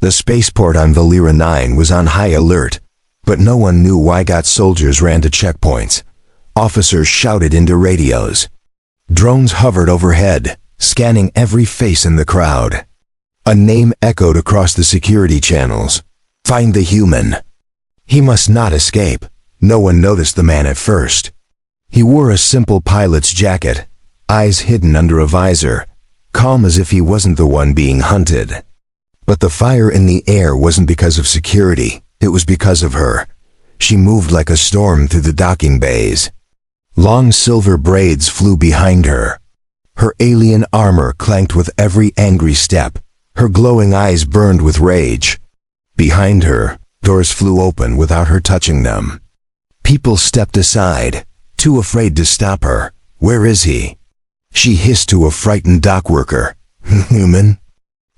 The spaceport on Valera 9 was on high alert, but no one knew why soldiers ran to checkpoints. Officers shouted into radios. Drones hovered overhead, scanning every face in the crowd. A name echoed across the security channels. Find the human. He must not escape. No one noticed the man at first. He wore a simple pilot's jacket, eyes hidden under a visor, calm as if he wasn't the one being hunted. But the fire in the air wasn't because of security, it was because of her. She moved like a storm through the docking bays. Long silver braids flew behind her. Her alien armor clanked with every angry step. Her glowing eyes burned with rage. Behind her, doors flew open without her touching them. People stepped aside, too afraid to stop her. Where is he? She hissed to a frightened dock worker. Human?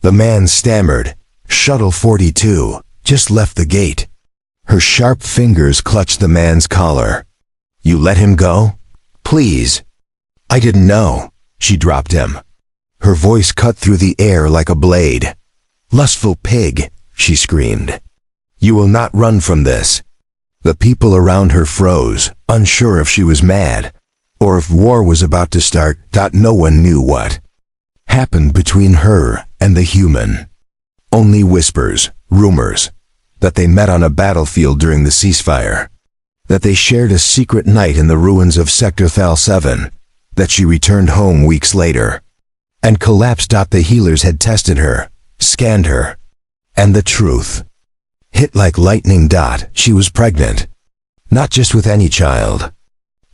The man stammered. Shuttle 42, just left the gate. Her sharp fingers clutched the man's collar. You let him go? Please. I didn't know. She dropped him. Her voice cut through the air like a blade. Lustful pig, she screamed. You will not run from this. The people around her froze, unsure if she was mad, or if war was about to start. No one knew what happened between her and the human. Only whispers, rumors, that they met on a battlefield during the ceasefire, that they shared a secret night in the ruins of Sector Thal 7, that she returned home weeks later, and collapsed. The healers had tested her, scanned her, and the truth hit like lightning. She was pregnant. Not just with any child.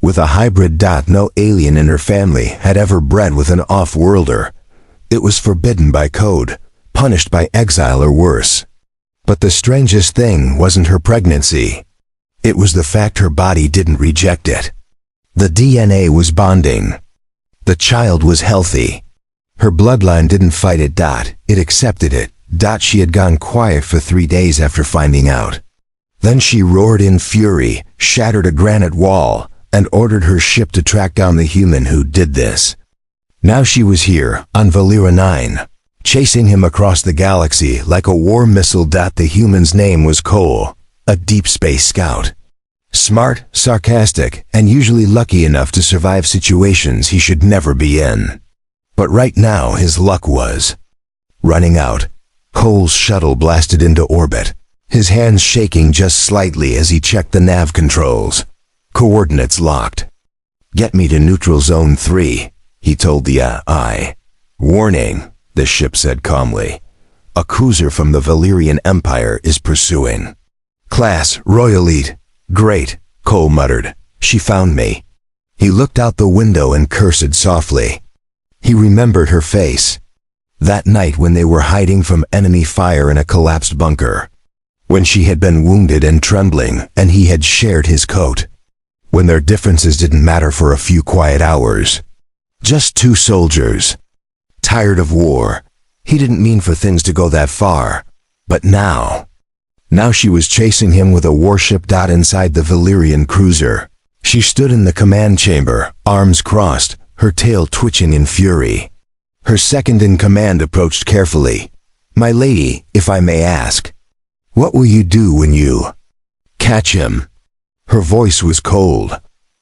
With a hybrid. No alien in her family had ever bred with an off-worlder. It was forbidden by code, punished by exile or worse. But the strangest thing wasn't her pregnancy. It was the fact her body didn't reject it. The DNA was bonding. The child was healthy. Her bloodline didn't fight it. It accepted it. She had gone quiet for 3 days after finding out. Then she roared in fury, shattered a granite wall, and ordered her ship to track down the human who did this. Now she was here, on Valera 9, chasing him across the galaxy like a war missile. The human's name was Cole, a deep space scout. Smart, sarcastic, and usually lucky enough to survive situations he should never be in. But right now his luck was running out. Cole's shuttle blasted into orbit, his hands shaking just slightly as he checked the nav controls. Coordinates locked. Get me to neutral zone 3, he told the AI. Warning, the ship said calmly. A cruiser from the Valerian Empire is pursuing. Class, Royal Elite. Great, Cole muttered. She found me. He looked out the window and cursed softly. He remembered her face. That night when they were hiding from enemy fire in a collapsed bunker. When she had been wounded and trembling, and he had shared his coat. When their differences didn't matter for a few quiet hours. Just two soldiers. Tired of war. He didn't mean for things to go that far. But now she was chasing him with a warship. Inside the Valerian cruiser. She stood in the command chamber, arms crossed, her tail twitching in fury. Her second-in-command approached carefully. My lady, if I may ask, what will you do when you catch him? Her voice was cold.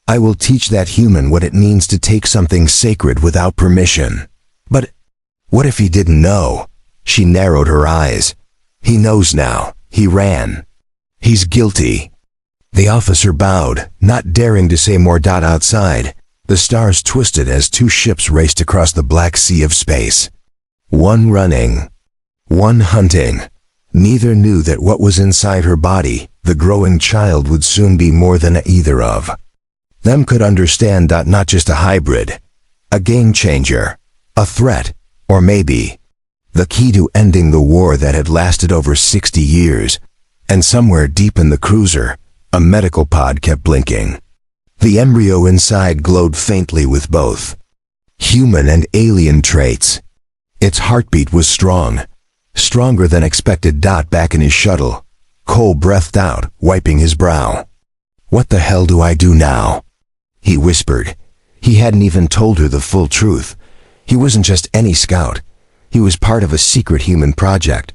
I will teach that human what it means to take something sacred without permission. But what if he didn't know? She narrowed her eyes. He knows now. He ran. He's guilty. The officer bowed, not daring to say more. Outside, the stars twisted as two ships raced across the black sea of space. One running, one hunting. Neither knew that what was inside her body, the growing child, would soon be more than either of them could understand. Not just a hybrid, a game changer, a threat, or maybe the key to ending the war that had lasted over 60 years. And somewhere deep in the cruiser, a medical pod kept blinking. The embryo inside glowed faintly with both human and alien traits. Its heartbeat was strong, stronger than expected. Back in his shuttle, Cole breathed out, wiping his brow. What the hell do I do now? He whispered. He hadn't even told her the full truth. He wasn't just any scout. He was part of a secret human project.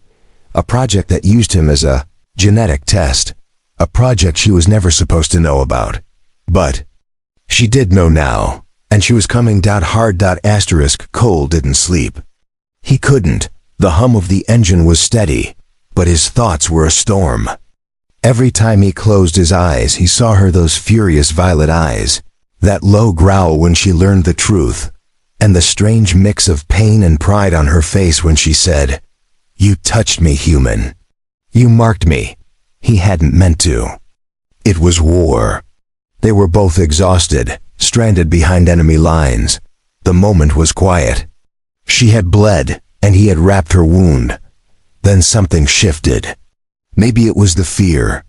A project that used him as a genetic test. A project she was never supposed to know about. But she did know now, and she was coming down hard. Cole didn't sleep. He couldn't. The hum of the engine was steady, but his thoughts were a storm. Every time he closed his eyes, he saw her those furious violet eyes, that low growl when she learned the truth, and the strange mix of pain and pride on her face when she said, "You touched me, human. You marked me." He hadn't meant to. It was war. They were both exhausted, stranded behind enemy lines. The moment was quiet. She had bled, and he had wrapped her wound. Then something shifted. Maybe it was the fear.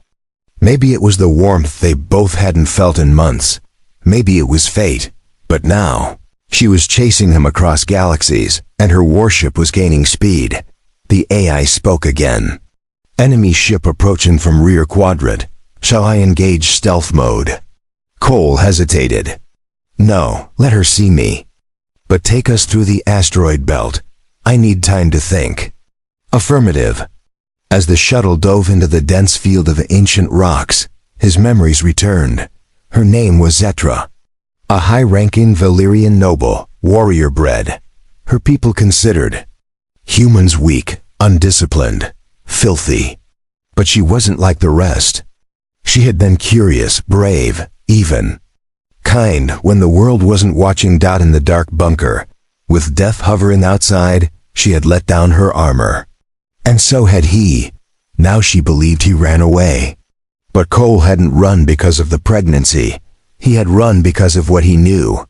Maybe it was the warmth they both hadn't felt in months. Maybe it was fate. But now, she was chasing him across galaxies, and her warship was gaining speed. The AI spoke again. "Enemy ship approaching from rear quadrant. Shall I engage stealth mode?" Cole hesitated. "No, let her see me. But take us through the asteroid belt. I need time to think." "Affirmative." As the shuttle dove into the dense field of ancient rocks, his memories returned. Her name was Zetra. A high-ranking Valyrian noble, warrior bred. Her people considered humans weak, undisciplined, filthy. But she wasn't like the rest. She had been curious, brave, even kind when the world wasn't watching. In the dark bunker, with death hovering outside, she had let down her armor. And so had he. Now she believed he ran away. But Cole hadn't run because of the pregnancy. He had run because of what he knew.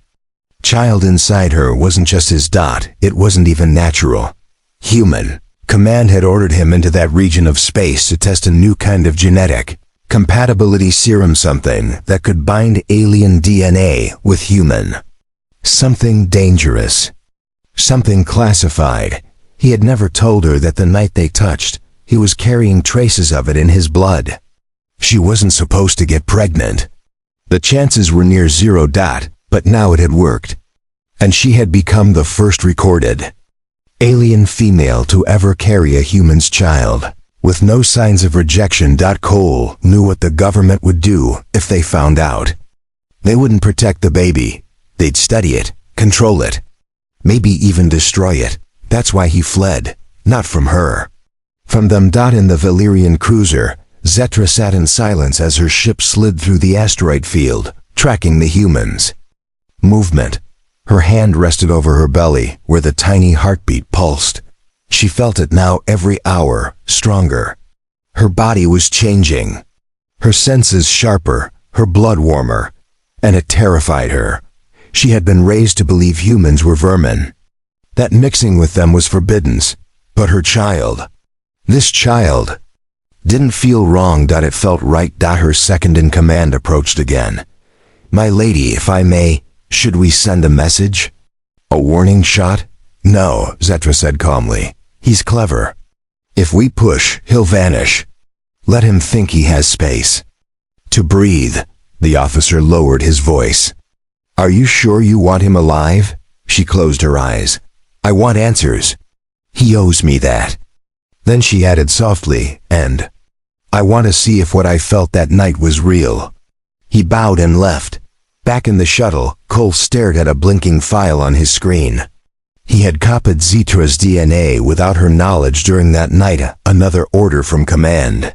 Child inside her wasn't just his dot, it wasn't even natural. Human. Command had ordered him into that region of space to test a new kind of genetic compatibility serum, something that could bind alien DNA with human. Something dangerous. Something classified. He had never told her that the night they touched, he was carrying traces of it in his blood. She wasn't supposed to get pregnant. The chances were near zero. But now it had worked. And she had become the first recorded alien female to ever carry a human's child, with no signs of rejection. Cole knew what the government would do if they found out. They wouldn't protect the baby. They'd study it, control it, maybe even destroy it. That's why he fled, not from her. From them. In the Valyrian cruiser, Zetra sat in silence as her ship slid through the asteroid field, tracking the humans. Movement. Her hand rested over her belly, where the tiny heartbeat pulsed. She felt it now every hour, stronger. Her body was changing. Her senses sharper, her blood warmer. And it terrified her. She had been raised to believe humans were vermin. That mixing with them was forbidden. But her child, this child, didn't feel wrong. It felt right. Her second-in-command approached again. "My lady, if I may, should we send a message? A warning shot?" "No," Zetra said calmly. "He's clever. If we push, he'll vanish. Let him think he has space to breathe." The officer lowered his voice. "Are you sure you want him alive?" She closed her eyes. "I want answers. He owes me that." Then she added softly, "And I want to see if what I felt that night was real." He bowed and left. Back in the shuttle, Cole stared at a blinking file on his screen. He had copied Zetra's DNA without her knowledge during that night, another order from command.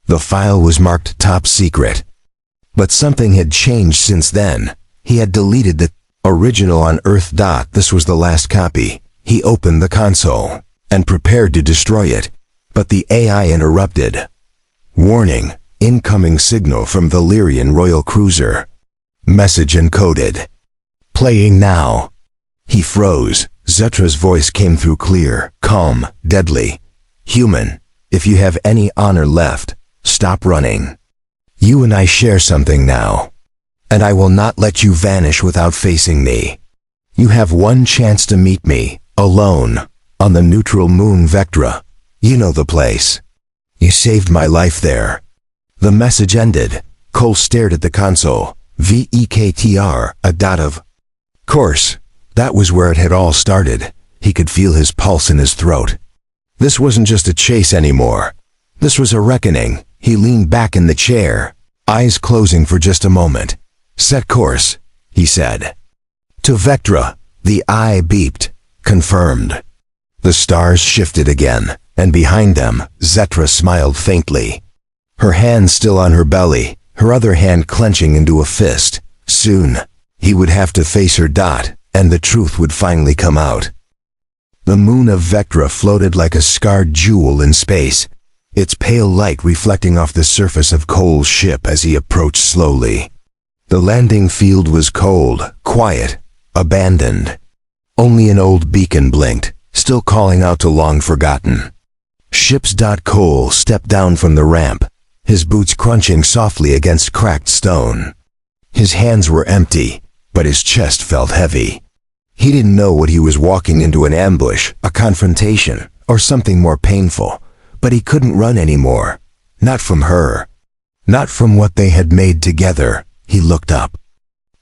The file was marked top secret. But something had changed since then. He had deleted the original on Earth. This was the last copy. He opened the console and prepared to destroy it. But the AI interrupted. "Warning, incoming signal from Valyrian Royal Cruiser. Message encoded. Playing now." He froze. Zetra's voice came through clear, calm, deadly. "Human, if you have any honor left, stop running. You and I share something now. And I will not let you vanish without facing me. You have one chance to meet me, alone, on the neutral moon Vectra. You know the place. You saved my life there." The message ended. Cole stared at the console. VEKTR, a dot of course. That was where it had all started. He could feel his pulse in his throat. This wasn't just a chase anymore. This was a reckoning. He leaned back in the chair, eyes closing for just a moment. "Set course," he said. "To Vectra." The eye beeped. "Confirmed." The stars shifted again, and behind them, Zetra smiled faintly. Her hand still on her belly, her other hand clenching into a fist. Soon, he would have to face her. And the truth would finally come out. The moon of Vectra floated like a scarred jewel in space, its pale light reflecting off the surface of Cole's ship as he approached slowly. The landing field was cold, quiet, abandoned. Only an old beacon blinked, still calling out to long-forgotten ships. Cole stepped down from the ramp, his boots crunching softly against cracked stone. His hands were empty, but his chest felt heavy. He didn't know what he was walking into: an ambush, a confrontation, or something more painful, but he couldn't run anymore. Not from her. Not from what they had made together. He looked up.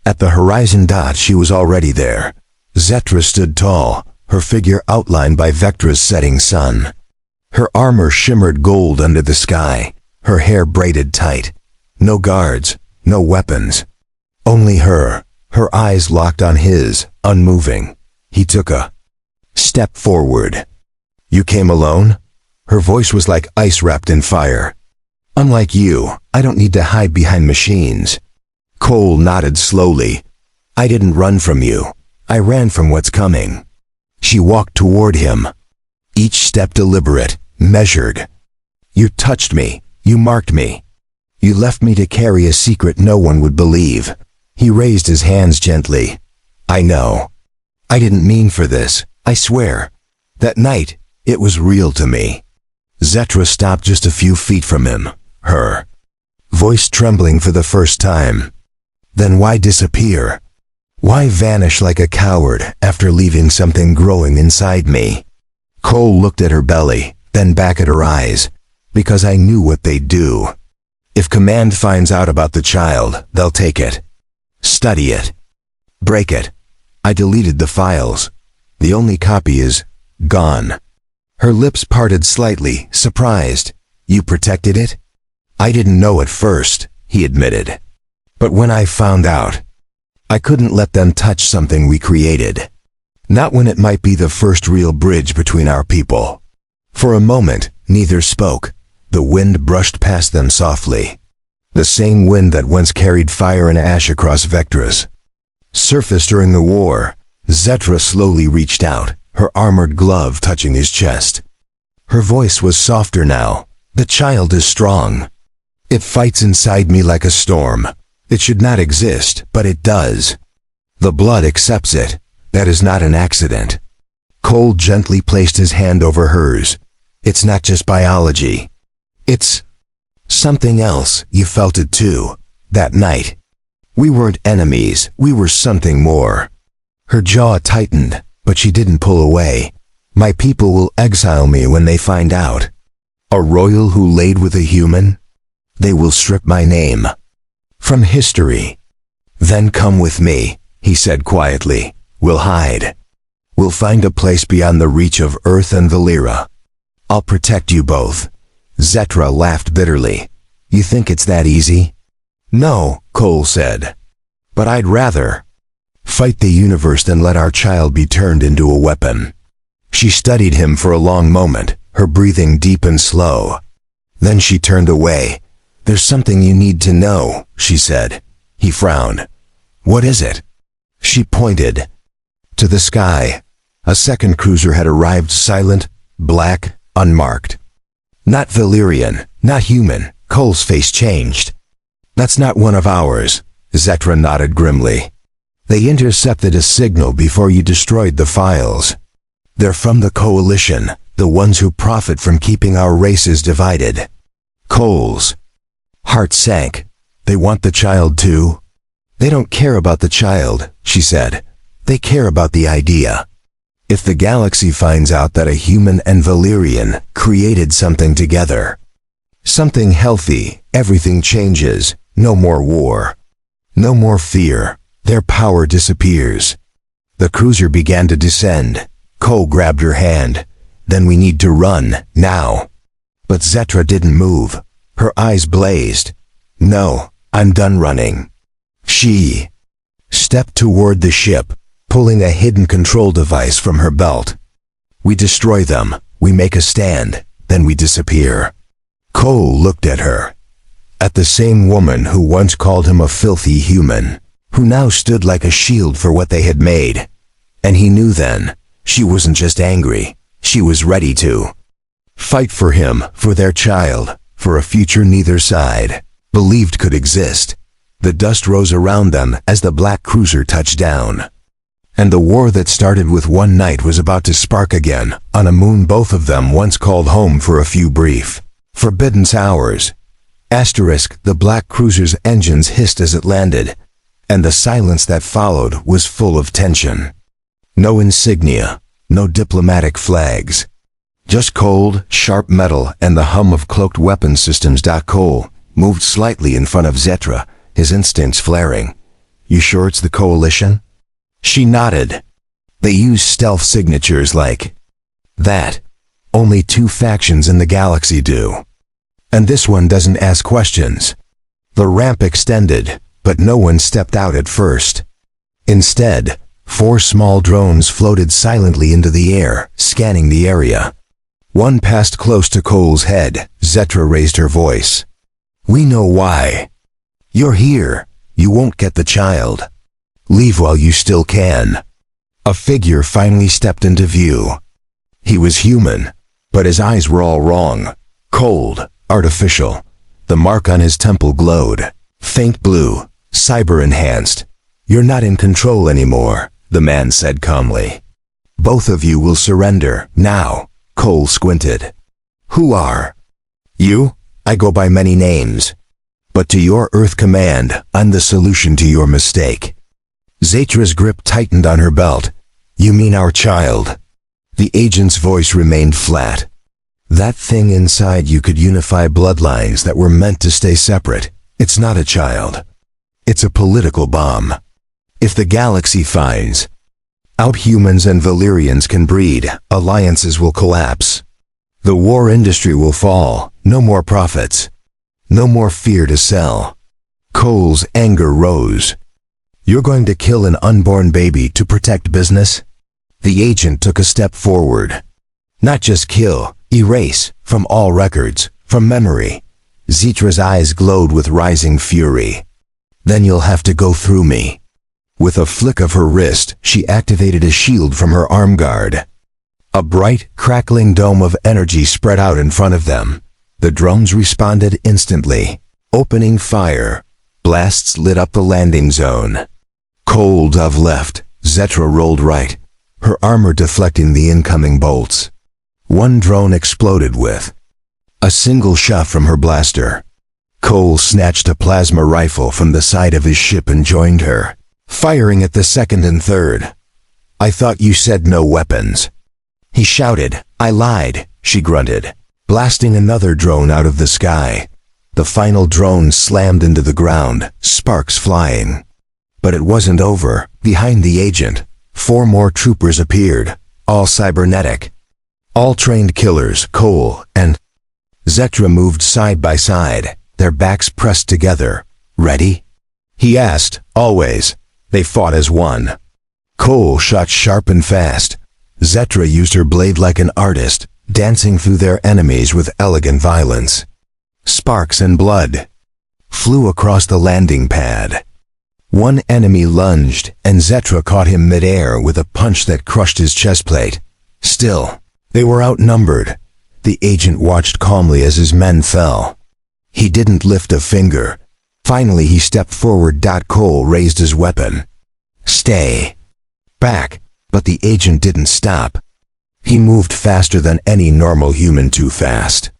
At the horizon. She was already there. Zetra stood tall, her figure outlined by Vectra's setting sun. Her armor shimmered gold under the sky, her hair braided tight. No guards, no weapons. Only her eyes locked on his, unmoving. He took a step forward. "You came alone?" Her voice was like ice wrapped in fire. "Unlike you, I don't need to hide behind machines." Cole nodded slowly. "I didn't run from you. I ran from what's coming." She walked toward him, each step deliberate, measured. "You touched me. You marked me. You left me to carry a secret no one would believe." He raised his hands gently. "I know. I didn't mean for this, I swear. That night, it was real to me." Zetra stopped just a few feet from him, her voice trembling for the first time. "Then why disappear? Why vanish like a coward after leaving something growing inside me?" Cole looked at her belly, then back at her eyes. "Because I knew what they'd do. If Command finds out about the child, they'll take it. Study it. Break it. I deleted the files. The only copy is gone." Her lips parted slightly, surprised. "You protected it?" "I didn't know at first," he admitted. "But when I found out, I couldn't let them touch something we created. Not when it might be the first real bridge between our people." For a moment, neither spoke. The wind brushed past them softly. The same wind that once carried fire and ash across Vectra's surface during the war. Zetra slowly reached out, her armored glove touching his chest. Her voice was softer now. "The child is strong. It fights inside me like a storm. It should not exist, but it does. The blood accepts it. That is not an accident." Cole gently placed his hand over hers. "It's not just biology. It's something else. You felt it too, that night. We weren't enemies, we were something more." Her jaw tightened, but she didn't pull away. "My people will exile me when they find out. A royal who laid with a human? They will strip my name from history." "Then come with me," he said quietly. "We'll hide. We'll find a place beyond the reach of Earth and Valera. I'll protect you both." Zetra laughed bitterly. "You think it's that easy?" "No," Cole said. "But I'd rather fight the universe than let our child be turned into a weapon." She studied him for a long moment, her breathing deep and slow. Then she turned away. "There's something you need to know," she said. He frowned. "What is it?" She pointed to the sky. A second cruiser had arrived, silent, black, unmarked. "Not Valerian, not human." Cole's face changed. "That's not one of ours." Zetra nodded grimly. "They intercepted a signal before you destroyed the files. They're from the Coalition, the ones who profit from keeping our races divided." Cole's heart sank. "They want the child too?" "They don't care about the child," she said. "They care about the idea. If the galaxy finds out that a human and Valerian created something together, something healthy, everything changes. No more war. No more fear. Their power disappears." The cruiser began to descend. Cole grabbed her hand. Then we need to run, now. But Zetra didn't move. Her eyes blazed. No, I'm done running. She stepped toward the ship, pulling a hidden control device from her belt. We destroy them, we make a stand, then we disappear. Cole looked at her. At the same woman who once called him a filthy human, who now stood like a shield for what they had made. And he knew then, she wasn't just angry, she was ready to fight for him, for their child, for a future neither side believed could exist. The dust rose around them as the black cruiser touched down. And the war that started with one night was about to spark again, on a moon both of them once called home for a few brief, forbidden hours. The black cruiser's engines hissed as it landed, and the silence that followed was full of tension. No insignia, no diplomatic flags. Just cold, sharp metal and the hum of cloaked weapon systems. Cole moved slightly in front of Zetra, his instincts flaring. You sure it's the Coalition? She nodded. They use stealth signatures like that. Only 2 factions in the galaxy do. And this one doesn't ask questions. The ramp extended, but no one stepped out at first. Instead, 4 small drones floated silently into the air, scanning the area. One passed close to Cole's head. Zetra raised her voice. We know why. You're here. You won't get the child. Leave while you still can. A figure finally stepped into view. He was human, but his eyes were all wrong. Cold, artificial. The mark on his temple glowed. Faint blue, cyber-enhanced. You're not in control anymore, the man said calmly. Both of you will surrender, now. Cole squinted. Who are you? I go by many names. But to your Earth command, I'm the solution to your mistake. Zetra's grip tightened on her belt. You mean our child? The agent's voice remained flat. That thing inside you could unify bloodlines that were meant to stay separate. It's not a child. It's a political bomb. If the galaxy finds out humans and Valyrians can breed, alliances will collapse. The war industry will fall. No more profits. No more fear to sell. Cole's anger rose. You're going to kill an unborn baby to protect business? The agent took a step forward. Not just kill, erase, from all records, from memory. Zetra's eyes glowed with rising fury. Then you'll have to go through me. With a flick of her wrist, she activated a shield from her arm guard. A bright, crackling dome of energy spread out in front of them. The drones responded instantly, opening fire. Blasts lit up the landing zone. Cole dove left, Zetra rolled right, her armor deflecting the incoming bolts. One drone exploded with a single shot from her blaster. Cole snatched a plasma rifle from the side of his ship and joined her, firing at the second and third. I thought you said no weapons. He shouted. I lied, she grunted, blasting another drone out of the sky. The final drone slammed into the ground, sparks flying. But it wasn't over. Behind the agent, 4 more troopers appeared, all cybernetic. All trained killers. Cole and Zetra moved side by side, their backs pressed together. Ready? He asked. Always. They fought as one. Cole shot sharp and fast. Zetra used her blade like an artist, dancing through their enemies with elegant violence. Sparks and blood flew across the landing pad. One enemy lunged, and Zetra caught him midair with a punch that crushed his chestplate. Still, they were outnumbered. The agent watched calmly as his men fell. He didn't lift a finger. Finally, he stepped forward. Cole raised his weapon. Stay back. But the agent didn't stop. He moved faster than any normal human, too fast.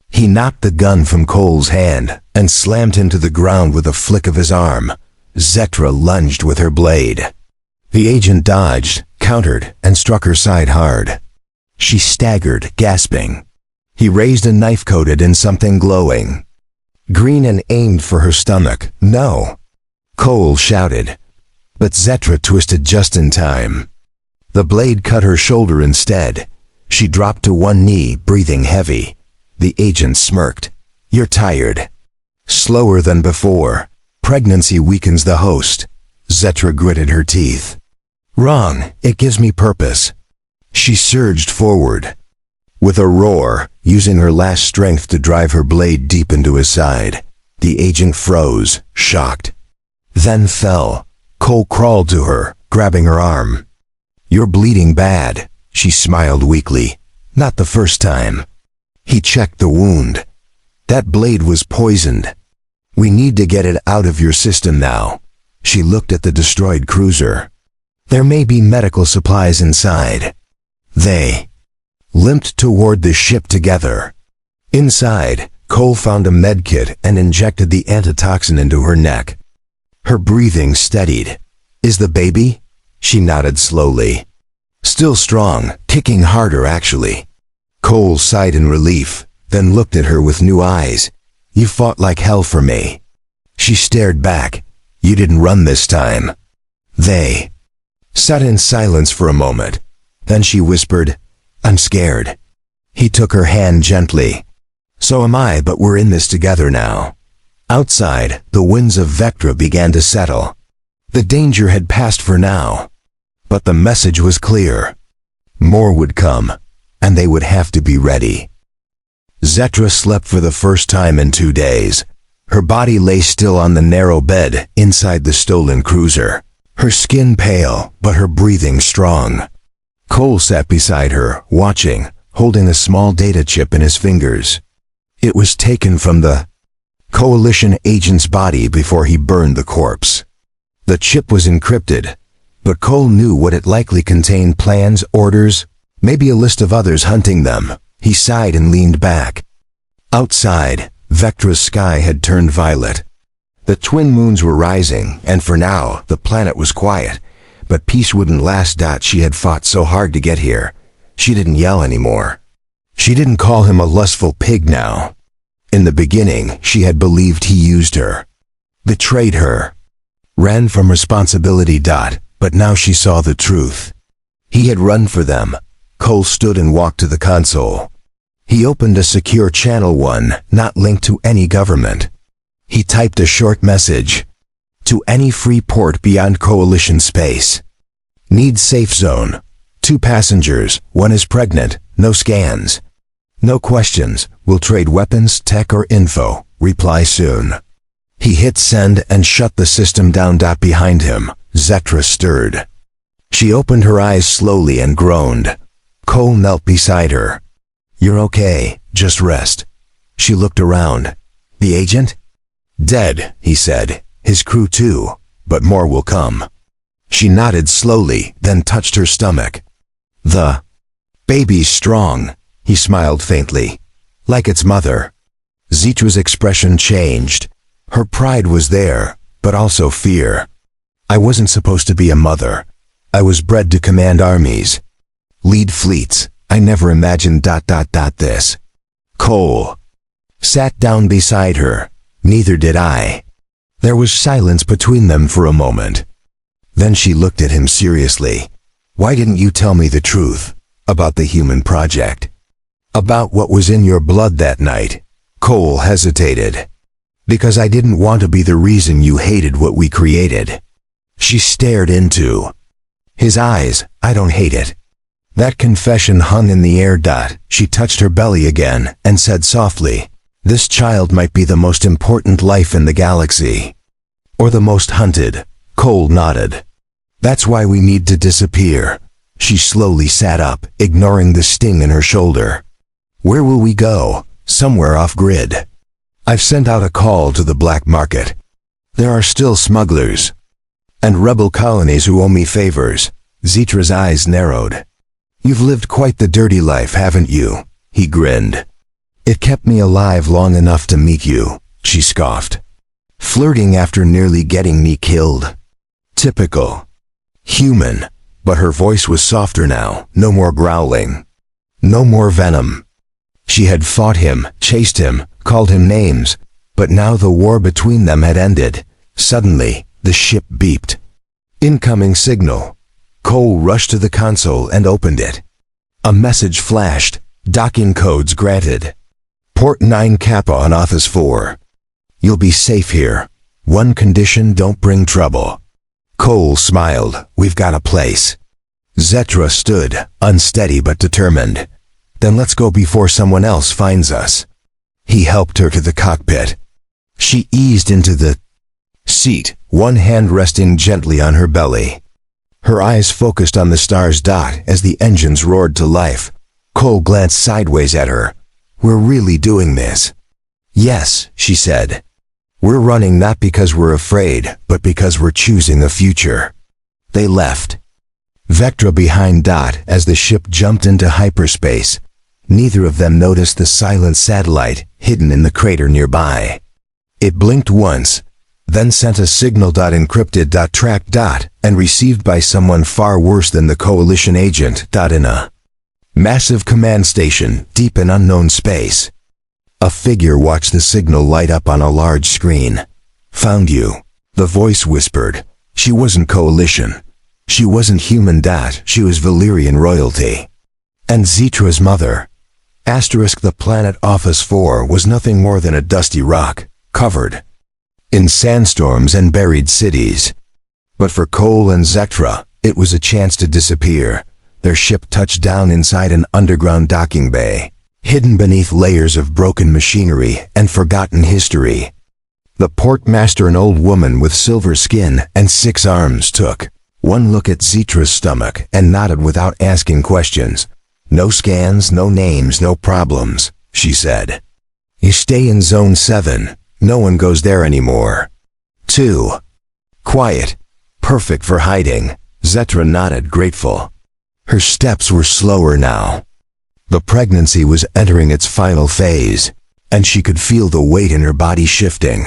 He knocked the gun from Cole's hand and slammed him to the ground with a flick of his arm. Zetra lunged with her blade. The agent dodged, countered, and struck her side hard. She staggered, gasping. He raised a knife coated in something glowing green and aimed for her stomach. No! Cole shouted. But Zetra twisted just in time. The blade cut her shoulder instead. She dropped to one knee, breathing heavy. The agent smirked. "You're tired." Slower than before. "Pregnancy weakens the host." Zetra gritted her teeth. "Wrong, it gives me purpose." She surged forward. With a roar, using her last strength to drive her blade deep into his side, the agent froze, shocked. Then fell. Cole crawled to her, grabbing her arm. "You're bleeding bad," she smiled weakly. "Not the first time." He checked the wound. "That blade was poisoned. We need to get it out of your system now." She looked at the destroyed cruiser. "There may be medical supplies inside." They limped toward the ship together. Inside, Cole found a medkit and injected the antitoxin into her neck. Her breathing steadied. "Is the baby?" She nodded slowly. "Still strong, kicking harder actually." Cole sighed in relief, then looked at her with new eyes. "You fought like hell for me." She stared back. "You didn't run this time." They sat in silence for a moment. Then she whispered, "I'm scared." He took her hand gently. "So am I, but we're in this together now." Outside, the winds of Vectra began to settle. The danger had passed for now. But the message was clear. More would come, and they would have to be ready. Zetra slept for the first time in 2 days. Her body lay still on the narrow bed inside the stolen cruiser. Her skin pale, but her breathing strong. Cole sat beside her, watching, holding a small data chip in his fingers. It was taken from the Coalition agent's body before he burned the corpse. The chip was encrypted, but Cole knew what it likely contained: plans, orders, maybe a list of others hunting them. He sighed and leaned back. Outside, Vectra's sky had turned violet. The twin moons were rising, and for now, the planet was quiet. But peace wouldn't last. She had fought so hard to get here. She didn't yell anymore. She didn't call him a lustful pig now. In the beginning, she had believed he used her, betrayed her, ran from responsibility. But now she saw the truth. He had run for them. Cole stood and walked to the console. He opened a secure channel 1, not linked to any government. He typed a short message. "To any free port beyond Coalition space. Need safe zone. 2 passengers, 1 is pregnant, no scans. No questions, will trade weapons, tech or info, reply soon." He hit send and shut the system down. Behind him, Zetra stirred. She opened her eyes slowly and groaned. Cole knelt beside her. "You're okay, just rest." She looked around. "The agent?" "Dead," he said. "His crew too, but more will come." She nodded slowly, then touched her stomach. "The baby's strong," he smiled faintly. "Like its mother." Zetra's expression changed. Her pride was there, but also fear. "I wasn't supposed to be a mother. I was bred to command armies. Lead fleets. I never imagined this." Cole sat down beside her. "Neither did I." There was silence between them for a moment. Then she looked at him seriously. "Why didn't you tell me the truth about the human project? About what was in your blood that night?" Cole hesitated. "Because I didn't want to be the reason you hated what we created." She stared into his eyes. "I don't hate it." That confession hung in the air. She touched her belly again and said softly, "This child might be the most important life in the galaxy. Or the most hunted." Cole nodded. "That's why we need to disappear." She slowly sat up, ignoring the sting in her shoulder. "Where will we go?" "Somewhere off-grid. I've sent out a call to the black market. There are still smugglers and rebel colonies who owe me favors." Zetra's eyes narrowed. "You've lived quite the dirty life, haven't you?" He grinned. "It kept me alive long enough to meet you," she scoffed. "Flirting after nearly getting me killed. Typical. Human." But her voice was softer now, no more growling. No more venom. She had fought him, chased him, called him names, but now the war between them had ended. Suddenly, the ship beeped. Incoming signal. Cole rushed to the console and opened it. A message flashed. Docking codes granted. Port 9 Kappa on Office 4. You'll be safe here. One condition, don't bring trouble. Cole smiled. We've got a place. Zetra stood, unsteady but determined. Then let's go before someone else finds us. He helped her to the cockpit. She eased into the seat, one hand resting gently on her belly. Her eyes focused on the star's dot as the engines roared to life. Cole glanced sideways at her. We're really doing this. Yes, she said. We're running not because we're afraid, but because we're choosing a future. They left. Vectra behind Dot as the ship jumped into hyperspace. Neither of them noticed the silent satellite hidden in the crater nearby. It blinked once, then sent a signal. Encrypted. Tracked. And received by someone far worse than the Coalition agent. In a massive command station deep in unknown space. A figure watched the signal light up on a large screen. Found you, the voice whispered. She wasn't Coalition. She wasn't human. She was Valyrian royalty. And Zetra's mother. The planet Office 4 was nothing more than a dusty rock, covered in sandstorms and buried cities. But for Cole and Zetra, it was a chance to disappear. Their ship touched down inside an underground docking bay, hidden beneath layers of broken machinery and forgotten history. The portmaster, an old woman with silver skin and 6 arms, took one look at Zetra's stomach and nodded without asking questions. No scans, no names, no problems, she said. You stay in Zone 7. No one goes there anymore. 2. Quiet. Perfect for hiding. Zetra nodded, grateful. Her steps were slower now. The pregnancy was entering its final phase, and she could feel the weight in her body shifting.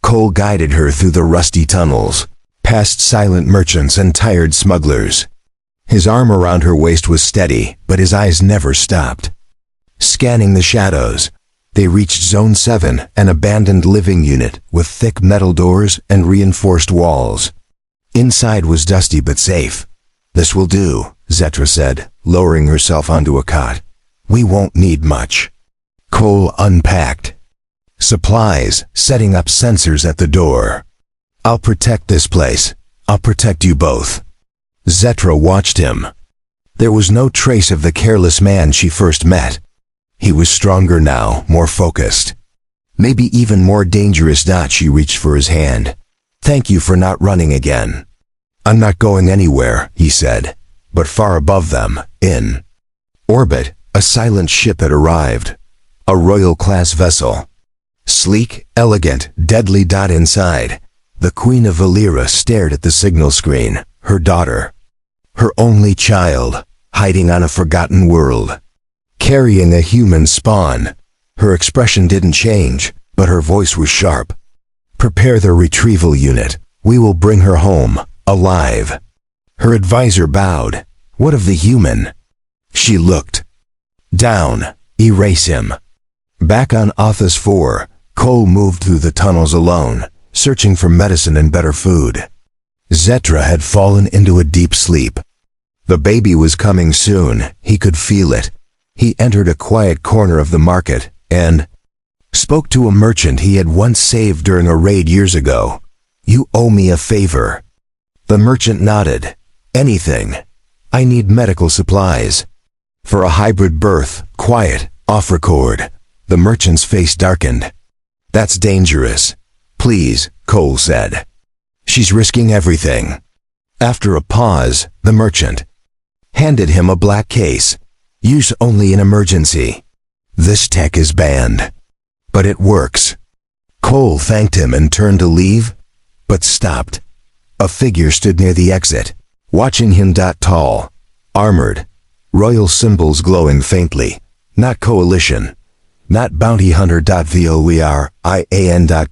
Cole guided her through the rusty tunnels, past silent merchants and tired smugglers. His arm around her waist was steady, but his eyes never stopped. Scanning the shadows, they reached Zone 7, an abandoned living unit with thick metal doors and reinforced walls. Inside was dusty but safe. This will do, Zetra said, lowering herself onto a cot. We won't need much. Cole unpacked supplies, setting up sensors at the door. I'll protect this place. I'll protect you both. Zetra watched him. There was no trace of the careless man she first met. He was stronger now, more focused. Maybe even more dangerous. She reached for his hand. Thank you for not running again. I'm not going anywhere, he said. But far above them, in orbit, a silent ship had arrived. A royal-class vessel. Sleek, elegant, deadly. Inside, the Queen of Valyria stared at the signal screen, her daughter. Her only child, hiding on a forgotten world. Carrying a human spawn. Her expression didn't change, but her voice was sharp. Prepare the retrieval unit. We will bring her home, alive. Her advisor bowed. What of the human? She looked down. Erase him. Back on Office 4, Cole moved through the tunnels alone, searching for medicine and better food. Zetra had fallen into a deep sleep. The baby was coming soon. He could feel it. He entered a quiet corner of the market and spoke to a merchant he had once saved during a raid years ago. You owe me a favor. The merchant nodded. Anything. I need medical supplies. For a hybrid birth, quiet, off record. The merchant's face darkened. That's dangerous. Please, Cole said. She's risking everything. After a pause, the merchant handed him a black case. Use only in emergency. This tech is banned. But it works. Cole thanked him and turned to leave, but stopped. A figure stood near the exit, watching him. Tall, armored, royal symbols glowing faintly. Not Coalition. Not bounty hunter.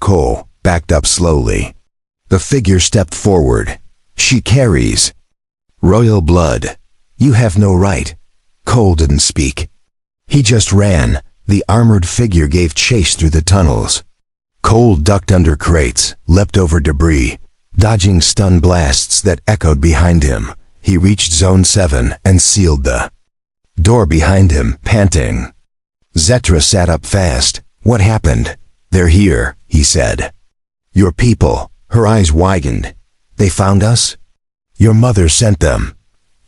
Cole backed up slowly. The figure stepped forward. She carries royal blood. You have no right. Cole didn't speak. He just ran. The armored figure gave chase through the tunnels. Cole ducked under crates, leapt over debris, dodging stun blasts that echoed behind him. He reached Zone 7 and sealed the Door behind him, panting. Zetra sat up fast. What happened? They're here, he said. Your people. Her eyes widened. They found us? Your mother sent them.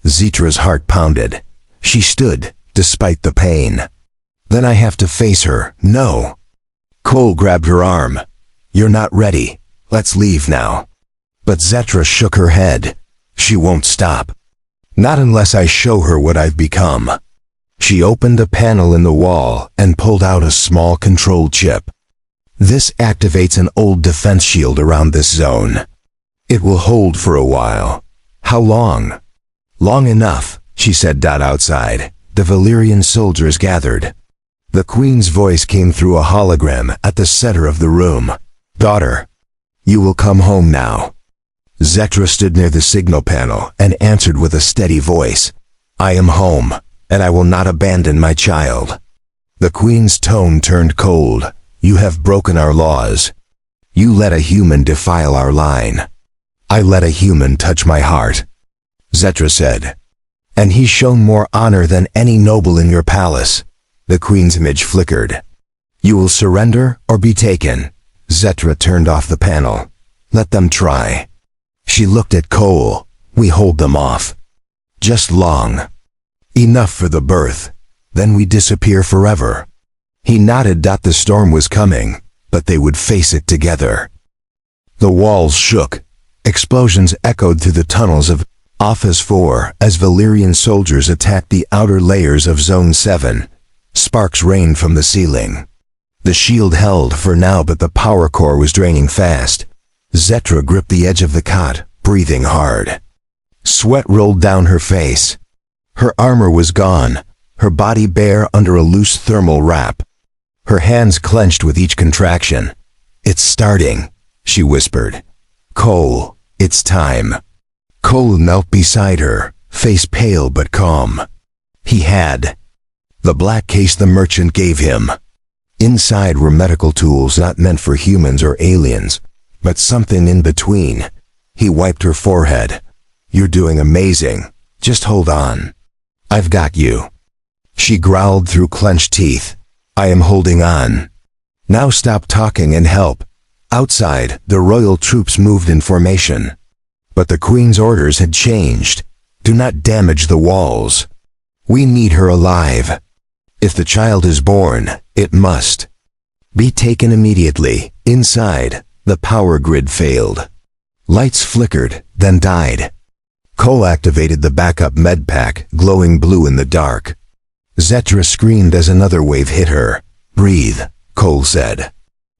Zetra's heart pounded. She stood, despite the pain. Then I have to face her. No. Cole grabbed her arm. You're not ready. Let's leave now. But Zetra shook her head. She won't stop. Not unless I show her what I've become. She opened a panel in the wall and pulled out a small control chip. This activates an old defense shield around this zone. It will hold for a while. How long? Long enough, she said. Outside, the Valyrian soldiers gathered. The Queen's voice came through a hologram at the center of the room. Daughter, you will come home now. Zetra stood near the signal panel and answered with a steady voice. I am home, and I will not abandon my child. The Queen's tone turned cold. You have broken our laws. You let a human defile our line. I let a human touch my heart. Zetra said. And he's shown more honor than any noble in your palace. The Queen's image flickered. You will surrender or be taken. Zetra turned off the panel. Let them try. She looked at Cole. We hold them off. Just long. Enough for the birth. Then we disappear forever. He nodded. The storm was coming, but they would face it together. The walls shook. Explosions echoed through the tunnels of Office 4 as Valyrian soldiers attacked the outer layers of Zone 7. Sparks rained from the ceiling. The shield held for now, but the power core was draining fast. Zetra gripped the edge of the cot, breathing hard. Sweat rolled down her face. Her armor was gone, her body bare under a loose thermal wrap. Her hands clenched with each contraction. It's starting, she whispered. Cole, it's time. Cole knelt beside her, face pale but calm. He had the black case the merchant gave him. Inside were medical tools not meant for humans or aliens, but something in between. He wiped her forehead. You're doing amazing. Just hold on. I've got you. She growled through clenched teeth. I am holding on. Now stop talking and help. Outside, the royal troops moved in formation. But the Queen's orders had changed. Do not damage the walls. We need her alive. If the child is born, it must be taken immediately. Inside, the power grid failed. Lights flickered, then died. Cole activated the backup med pack, glowing blue in the dark. Zetra screamed as another wave hit her. Breathe, Cole said.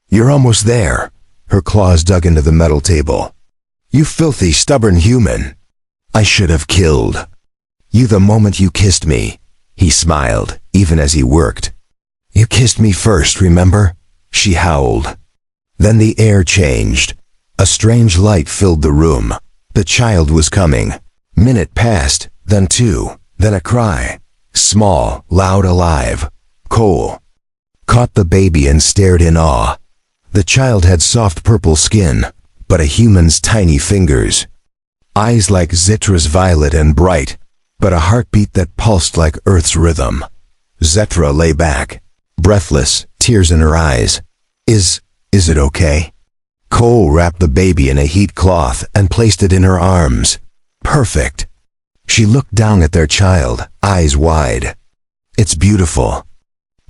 You're almost there. Her claws dug into the metal table. You filthy, stubborn human. I should have killed you the moment you kissed me. He smiled, even as he worked. You kissed me first, remember? She howled. Then the air changed. A strange light filled the room. The child was coming. Minute passed, then 2, then a cry. Small, loud, alive. Cole caught the baby and stared in awe. The child had soft purple skin, but a human's tiny fingers. Eyes like Zetra's, violet and bright, but a heartbeat that pulsed like Earth's rhythm. Zetra lay back, breathless, tears in her eyes. Is it okay? Cole wrapped the baby in a heat cloth and placed it in her arms. Perfect. She looked down at their child, eyes wide. It's beautiful.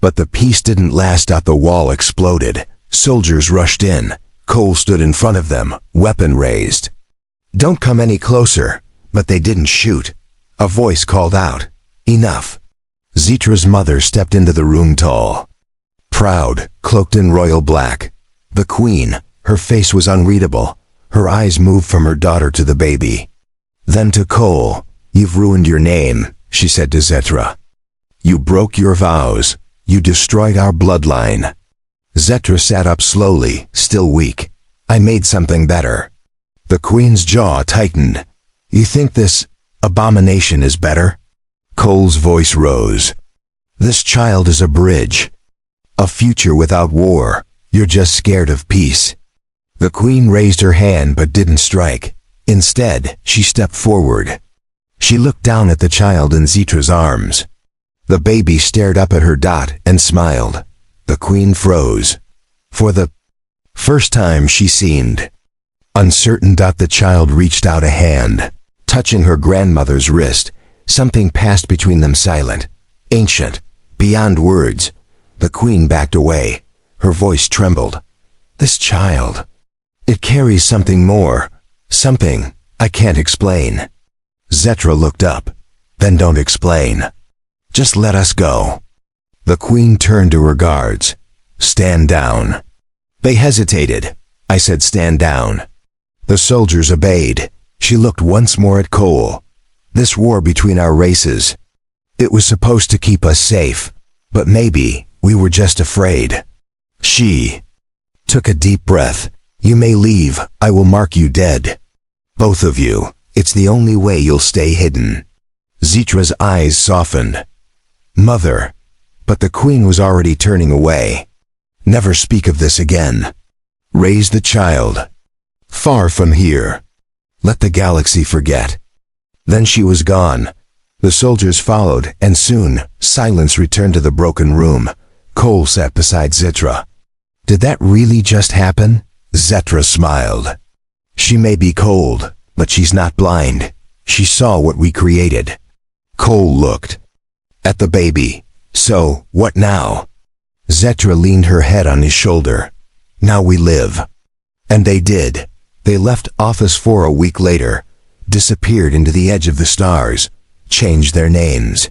But the peace didn't last. The wall exploded. Soldiers rushed in. Cole stood in front of them, weapon raised. Don't come any closer. But they didn't shoot. A voice called out. Enough. Zetra's mother stepped into the room, tall, proud, cloaked in royal black. The Queen, her face was unreadable. Her eyes moved from her daughter to the baby. Then to Cole. You've ruined your name, she said to Zetra. You broke your vows. You destroyed our bloodline. Zetra sat up slowly, still weak. I made something better. The Queen's jaw tightened. You think this abomination is better? Cole's voice rose. This child is a bridge. A future without war. You're just scared of peace. The Queen raised her hand but didn't strike. Instead, she stepped forward. She looked down at the child in Zetra's arms. The baby stared up at her and smiled. The queen froze. For the first time she seemed uncertain. The child reached out a hand, touching her grandmother's wrist. Something passed between them, silent, ancient, beyond words. The queen backed away. Her voice trembled. This child. It carries something more. Something I can't explain. Zetra looked up. Then don't explain. Just let us go. The queen turned to her guards. Stand down. They hesitated. I said stand down. The soldiers obeyed. She looked once more at Cole. This war between our races. It was supposed to keep us safe. But maybe we were just afraid. She took a deep breath. You may leave. I will mark you dead. Both of you. It's the only way you'll stay hidden. Zetra's eyes softened. Mother. But the queen was already turning away. Never speak of this again. Raise the child. Far from here. Let the galaxy forget. Then she was gone. The soldiers followed, and soon, silence returned to the broken room. Cole sat beside Zetra. Did that really just happen? Zetra smiled. She may be cold, but she's not blind. She saw what we created. Cole looked at the baby. So, what now? Zetra leaned her head on his shoulder. Now we live. And they did. They left Office 4 a week later, disappeared into the edge of the stars, changed their names,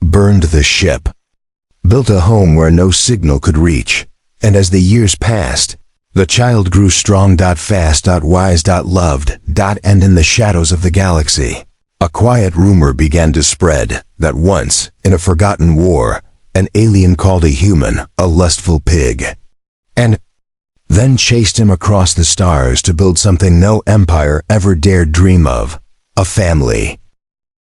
burned the ship, built a home where no signal could reach. And as the years passed, the child grew strong, fast, wise, loved, and in the shadows of the galaxy, a quiet rumor began to spread that once, in a forgotten war, an alien called a human a lustful pig, and then chased him across the stars to build something no empire ever dared dream of, a family.